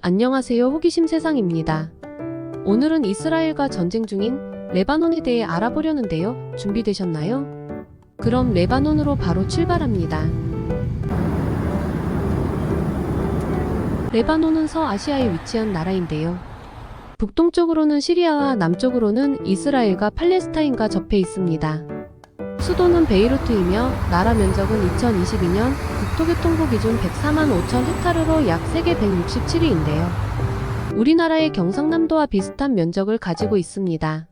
안녕하세요. 호기심 세상입니다. 오늘은 이스라엘과 전쟁 중인 레바논에 대해 알아보려는데요. 준비되셨나요? 그럼 레바논으로 바로 출발합니다. 레바논은 서아시아에 위치한 나라인데요. 북동쪽으로는 시리아와 남쪽으로는 이스라엘과 팔레스타인과 접해 있습니다. 수도는 베이루트이며 나라 면적은 2022년 국토교통부 기준 104만 5천 헥타르로 약 세계 167위인데요. 우리나라의 경상남도와 비슷한 면적을 가지고 있습니다.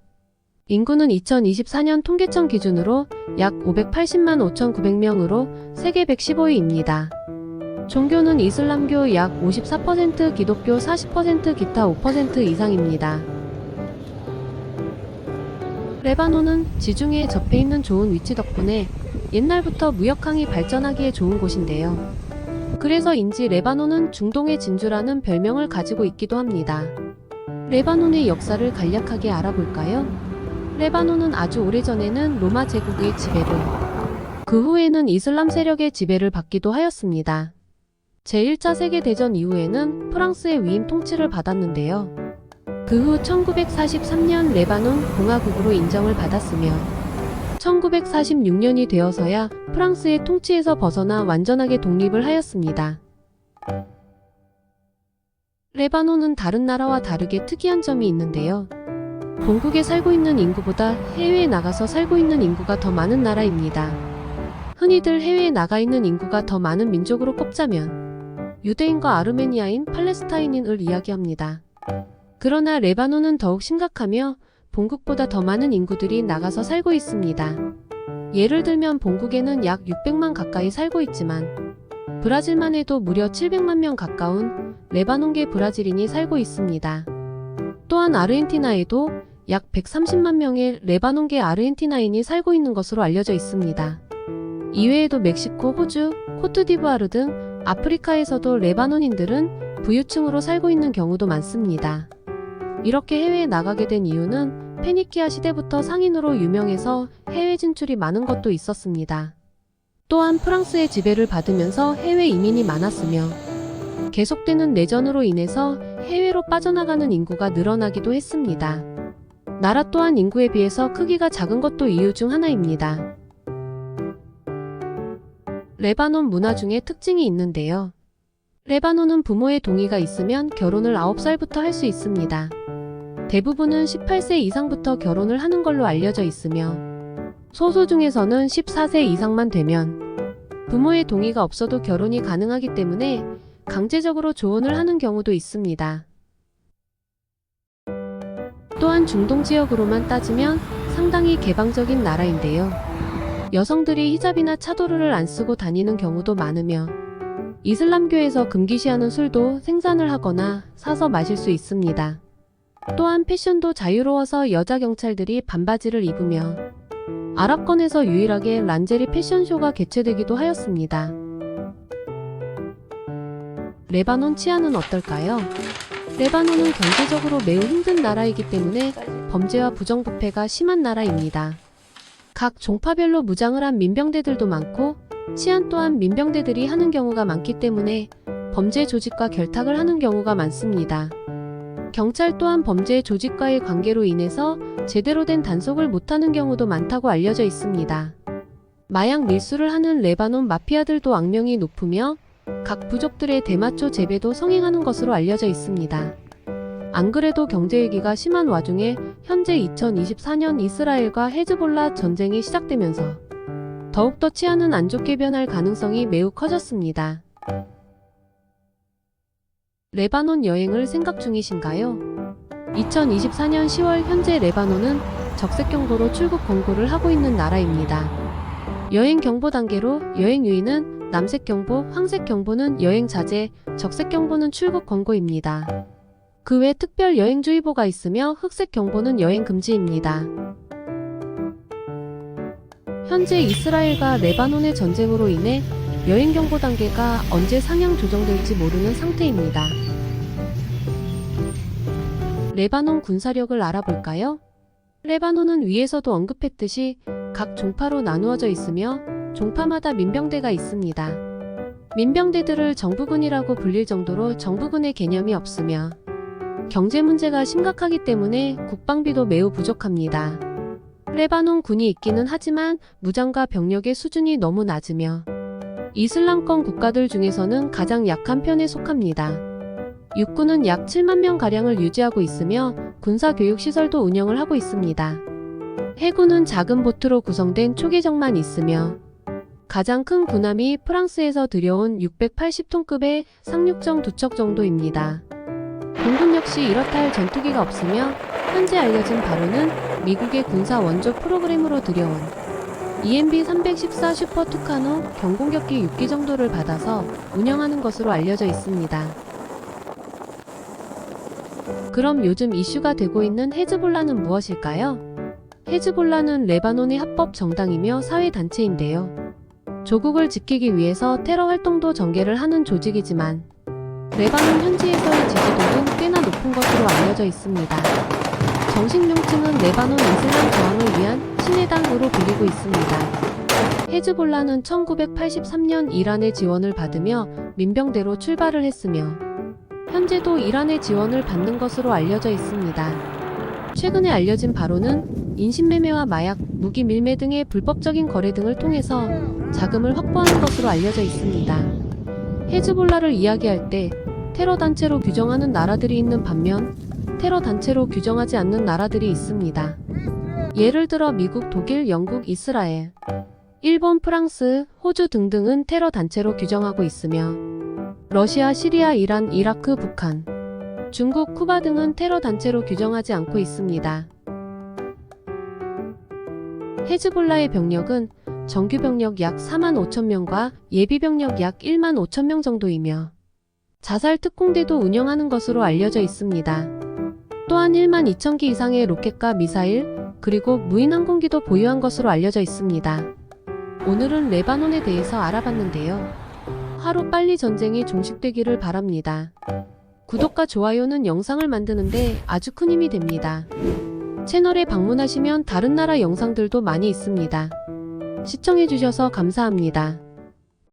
인구는 2024년 통계청 기준으로 약 580만 5,900명으로 세계 115위입니다. 종교는 이슬람교 약 54%, 기독교 40%, 기타 5% 이상입니다. 레바논은 지중해에 접해 있는 좋은 위치 덕분에 옛날부터 무역항이 발전하기에 좋은 곳인데요. 그래서인지 레바논은 중동의 진주라는 별명을 가지고 있기도 합니다. 레바논의 역사를 간략하게 알아볼까요? 레바논은 아주 오래전에는 로마 제국의 지배를, 그 후에는 이슬람 세력의 지배를 받기도 하였습니다. 제1차 세계대전 이후에는 프랑스의 위임 통치를 받았는데요. 그 후 1943년 레바논 공화국으로 인정을 받았으며 1946년이 되어서야 프랑스의 통치에서 벗어나 완전하게 독립을 하였습니다. 레바논은 다른 나라와 다르게 특이한 점이 있는데요. 본국에 살고 있는 인구보다 해외에 나가서 살고 있는 인구가 더 많은 나라입니다. 흔히들 해외에 나가 있는 인구가 더 많은 민족으로 꼽자면 유대인과 아르메니아인 팔레스타인인을 이야기합니다. 그러나 레바논은 더욱 심각하며 본국보다 더 많은 인구들이 나가서 살고 있습니다. 예를 들면 본국에는 약 600만 가까이 살고 있지만 브라질만 해도 무려 700만 명 가까운 레바논계 브라질인이 살고 있습니다. 또한 아르헨티나에도 약 130만 명의 레바논계 아르헨티나인이 살고 있는 것으로 알려져 있습니다. 이외에도 멕시코, 호주, 코트디부아르 등 아프리카에서도 레바논인들은 부유층으로 살고 있는 경우도 많습니다. 이렇게 해외에 나가게 된 이유는 페니키아 시대부터 상인으로 유명해서 해외 진출이 많은 것도 있었습니다. 또한 프랑스의 지배를 받으면서 해외 이민이 많았으며 계속되는 내전으로 인해서 해외로 빠져나가는 인구가 늘어나기도 했습니다. 나라 또한 인구에 비해서 크기가 작은 것도 이유 중 하나입니다. 레바논 문화 중에 특징이 있는데요. 레바논은 부모의 동의가 있으면 결혼을 9살부터 할 수 있습니다. 대부분은 18세 이상부터 결혼을 하는 걸로 알려져 있으며 소수 중에서는 14세 이상만 되면 부모의 동의가 없어도 결혼이 가능하기 때문에 강제적으로 조혼을 하는 경우도 있습니다. 또한 중동 지역으로만 따지면 상당히 개방적인 나라인데요. 여성들이 히잡이나 차도르를 안 쓰고 다니는 경우도 많으며 이슬람교에서 금기시하는 술도 생산을 하거나 사서 마실 수 있습니다. 또한 패션도 자유로워서 여자 경찰들이 반바지를 입으며 아랍권에서 유일하게 란제리 패션쇼가 개최되기도 하였습니다. 레바논 치안은 어떨까요? 레바논은 경제적으로 매우 힘든 나라이기 때문에 범죄와 부정부패가 심한 나라입니다. 각 종파별로 무장을 한 민병대들도 많고 치안 또한 민병대들이 하는 경우가 많기 때문에 범죄 조직과 결탁을 하는 경우가 많습니다. 경찰 또한 범죄 조직과의 관계로 인해서 제대로 된 단속을 못하는 경우도 많다고 알려져 있습니다. 마약 밀수를 하는 레바논 마피아들도 악명이 높으며 각 부족들의 대마초 재배도 성행하는 것으로 알려져 있습니다. 안 그래도 경제 위기가 심한 와중에 현재 2024년 이스라엘과 헤즈볼라 전쟁이 시작되면서 더욱더 치안은 안 좋게 변할 가능성이 매우 커졌습니다. 레바논 여행을 생각 중이신가요? 2024년 10월 현재 레바논은 적색경보로 출국 권고를 하고 있는 나라입니다. 여행 경보 단계로 여행 유의는 남색경보, 황색경보는 여행 자제, 적색경보는 출국 권고입니다. 그 외 특별 여행주의보가 있으며 흑색경보는 여행 금지입니다. 현재 이스라엘과 레바논의 전쟁으로 인해 여행경보 단계가 언제 상향 조정될지 모르는 상태입니다. 레바논 군사력을 알아볼까요? 레바논은 위에서도 언급했듯이 각 종파로 나누어져 있으며 종파마다 민병대가 있습니다. 민병대들을 정부군이라고 불릴 정도로 정부군의 개념이 없으며 경제 문제가 심각하기 때문에 국방비도 매우 부족합니다. 레바논 군이 있기는 하지만 무장과 병력의 수준이 너무 낮으며 이슬람권 국가들 중에서는 가장 약한 편에 속합니다. 육군은 약 7만 명가량을 유지하고 있으며 군사교육시설도 운영을 하고 있습니다. 해군은 작은 보트로 구성된 초계정만 있으며 가장 큰 군함이 프랑스에서 들여온 680톤급의 상륙정 2척 정도입니다. 공군 역시 이렇다 할 전투기가 없으며 현재 알려진 바로는 미국의 군사 원조 프로그램으로 들여온 EMB-314 슈퍼 투카노 경공격기 6기 정도를 받아서 운영하는 것으로 알려져 있습니다. 그럼 요즘 이슈가 되고 있는 헤즈볼라는 무엇일까요? 헤즈볼라는 레바논의 합법 정당이며 사회단체인데요. 조국을 지키기 위해서 테러 활동도 전개를 하는 조직이지만 레바논 현지에서의 지지도는 꽤나 높은 것으로 알려져 있습니다. 정식 명칭은 레바논 이슬람 저항을 위한 신해당으로 불리고 있습니다. 헤즈볼라는 1983년 이란의 지원을 받으며 민병대로 출발을 했으며 현재도 이란의 지원을 받는 것으로 알려져 있습니다. 최근에 알려진 바로는 인신매매와 마약, 무기 밀매 등의 불법적인 거래 등을 통해서 자금을 확보하는 것으로 알려져 있습니다. 헤즈볼라를 이야기할 때 테러 단체로 규정하는 나라들이 있는 반면 테러 단체로 규정하지 않는 나라들이 있습니다. 예를 들어 미국, 독일, 영국, 이스라엘, 일본, 프랑스, 호주 등등은 테러 단체로 규정하고 있으며 러시아, 시리아, 이란, 이라크, 북한, 중국, 쿠바 등은 테러 단체로 규정하지 않고 있습니다. 헤즈볼라의 병력은 정규 병력 약 4만 5천 명과 예비 병력 약 1만 5천 명 정도이며 자살 특공대도 운영하는 것으로 알려져 있습니다. 또한 1만 2천 기 이상의 로켓과 미사일, 그리고 무인 항공기도 보유한 것으로 알려져 있습니다. 오늘은 레바논에 대해서 알아봤는데요. 하루빨리 전쟁이 종식되기를 바랍니다. 구독과 좋아요는 영상을 만드는데 아주 큰 힘이 됩니다. 채널에 방문하시면 다른 나라 영상들도 많이 있습니다. 시청해주셔서 감사합니다.